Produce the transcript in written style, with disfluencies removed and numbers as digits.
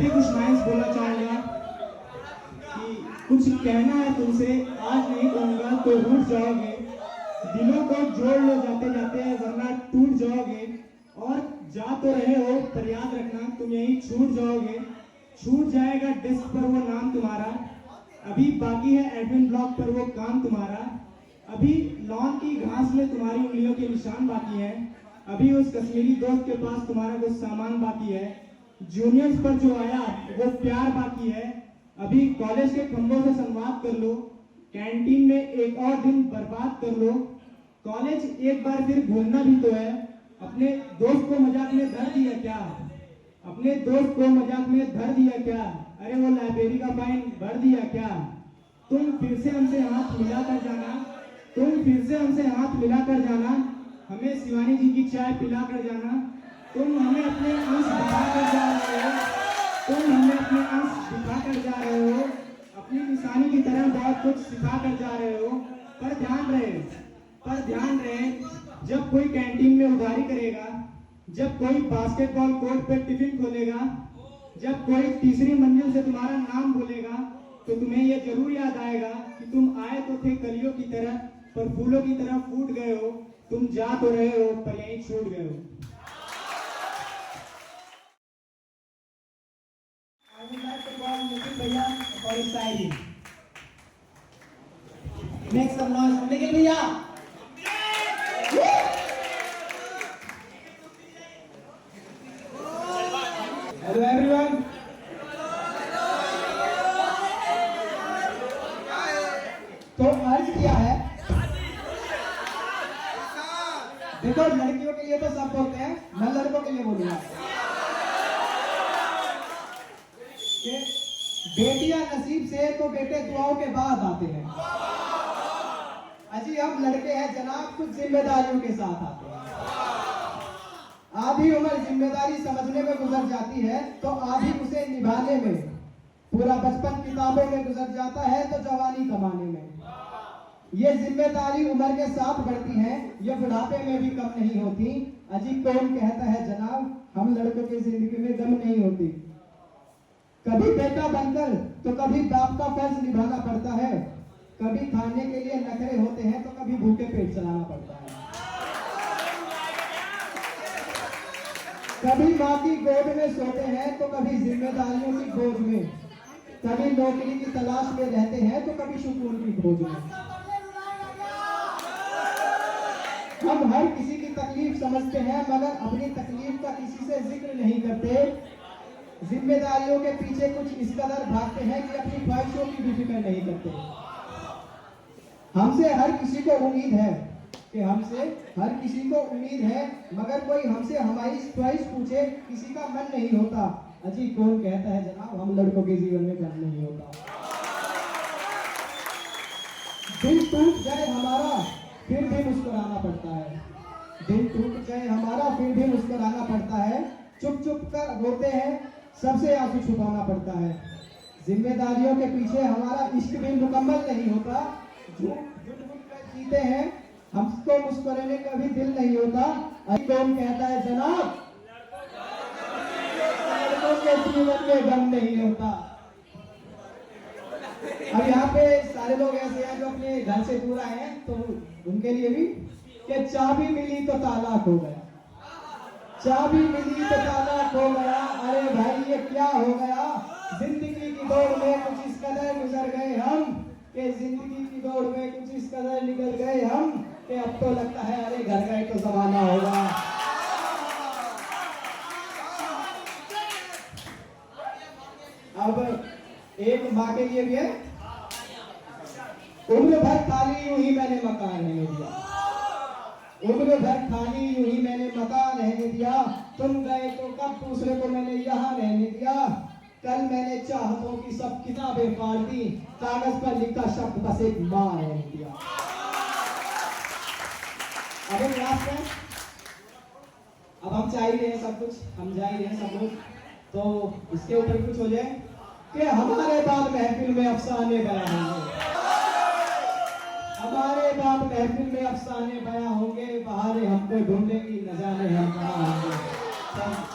भी कुछ लाइंस बोलना चाहूंगा कि कुछ कहना है तुमसे, आज नहीं कहूंगा तो रूठ जाओगे। दिलों को जोड़ लो जाते जाते, वरना टूट जाओगे। और जा तो रहे हो पर याद रखना तुम यहीं छूट जाओगे। छूट जाएगा डेस्क पर वो नाम तुम्हारा, अभी बाकी है एडमिन ब्लॉक पर वो काम तुम्हारा। अभी लॉन की घास में तुम्हारी उंगलियों के निशान बाकी है, अभी उस कश्मीरी दोस्त के पास तुम्हारा कुछ सामान बाकी है। जूनियर्स पर जो आया वो प्यार बाकी है, अभी कॉलेज के खंभों से संवाद कर लो। कैंटीन में एक और दिन बर्बाद कर लो। कॉलेज एक बार फिर भूलना भी तो है, अपने दोस्त को मजाक में धर दिया क्या? अपने दोस्त को मजाक में धर दिया क्या? अरे वो लाइब्रेरी का फाइन भर दिया क्या? तुम फिर से हमसे हाथ मिला कर जाना, तुम फिर से हमसे हाथ मिला कर जाना, हमें शिवानी जी की चाय पिला कर जाना। तुम हमें अपने अंश दिखा कर जा रहे हो, तुम हमें अपने अंश दिखा कर जा रहे हो, अपनी निशानी की तरह बहुत कुछ सिखा कर जा रहे हो। पर ध्यान रहे, जब कोई कैंटीन में उधारी करेगा, जब कोई बास्केटबॉल कोर्ट पे टिफिन खोलेगा, जब कोई तीसरी मंजिल से तुम्हारा नाम बोलेगा, तो तुम्हें यह जरूर याद आएगा कि तुम आए तो थे कलियों की तरह, पर फूलों की तरह फूट गए हो। तुम जा तो रहे हो पर यहीं छूट गए हो। भैया और इस शायरी नेक्स्ट सब नॉइस निखिल भैया। हेलो एवरीवन, तो अर्ज क्या है? देखो लड़कियों के लिए तो सब बोलते हैं, मैं लड़कों के लिए बोलूंगा। बेटियां नसीब से तो बेटे दुआओं के बाद आते हैं। अजी हम लड़के हैं जनाब, कुछ जिम्मेदारियों के साथ आते हैं। आधी उम्र जिम्मेदारी समझने में गुजर जाती है तो आधी उसे निभाने में। पूरा बचपन किताबों में गुजर जाता है तो जवानी कमाने में। ये जिम्मेदारी उम्र के साथ बढ़ती है, ये बुढ़ापे में भी कम नहीं होती। अजी कौन कहता है जनाब, हम लड़कों की जिंदगी में गम नहीं होती। कभी बेटा बनकर तो कभी बाप का फर्ज निभाना पड़ता है। कभी खाने के लिए नखरे होते हैं तो कभी भूखे पेट चलाना पड़ता है। कभी माँ की गोद में सोते हैं तो कभी जिम्मेदारियों की बोझ में। कभी नौकरी की तलाश में रहते हैं तो कभी सुकून की खोज में। हम हर किसी की तकलीफ समझते हैं मगर अपनी तकलीफ का किसी से जिक्र नहीं करते। जिम्मेदारियों के पीछे कुछ इस कदर भागते हैं कि अपनी ख्वाहिशों की भी फिक्र नहीं करते। हमसे हर किसी को उम्मीद है मगर कोई हमसे हमारी ख्वाहिश पूछे किसी का मन नहीं होता। अजी कौन कहता है जनाब, हम लड़कों के जीवन में गम नहीं होता। दिल टूट जाए हमारा फिर भी मुस्कुराना पड़ता है। दिल टूट जाए हमारा फिर भी मुस्कुराना पड़ता है। चुप चुप कर रोते हैं, सबसे आंसू छुपाना पड़ता है। जिम्मेदारियों के पीछे हमारा इश्क भी मुकम्मल नहीं होता। जीते हैं, हमको मुस्कुराने का भी दिल नहीं होता। अभी कौन कहता है जनाब, लड़कों के जीवन में गम नहीं होता। अब यहाँ पे सारे लोग ऐसे हैं जो अपने घर से दूर आए हैं, तो उनके लिए भी कि चाबी मिली तो ताला खो गया, चाबी मिली तो ताला खो गया। अरे भाई ये क्या हो गया? जिंदगी की दौड़ में कुछ इस कदर गुजर गए हम कि जिंदगी की दौड़ में कुछ इस कदर निकल गए हम कि अब तो लगता है अरे घर का ही तो जमाना होगा। अब एक माँ के लिए भी है, उम्र भर खाली यूं ही मैंने मकान रहने दिया, उम्र भर खाली यूं ही मैंने मकान रहने दिया। तुम गए तो कब दूसरे को मैंने यहाँ रहने दिया। कल मैंने चाहतों की सब किताबें फाड़ दी, कागज पर लिखा शब्द बस एक माँ रहने दिया। अब हम चाह ही रहे हैं सब कुछ, हम जा ही रहे हैं सब लोग, तो इसके ऊपर कुछ हो जाए कि हमारे बाद महफिल में अफसाने बयां होंगे, हमारे बाद महफिल में अफसाने बयां होंगे। बहारे हमको ढूंढेंगी, न जाने हम कहाँ होंगे।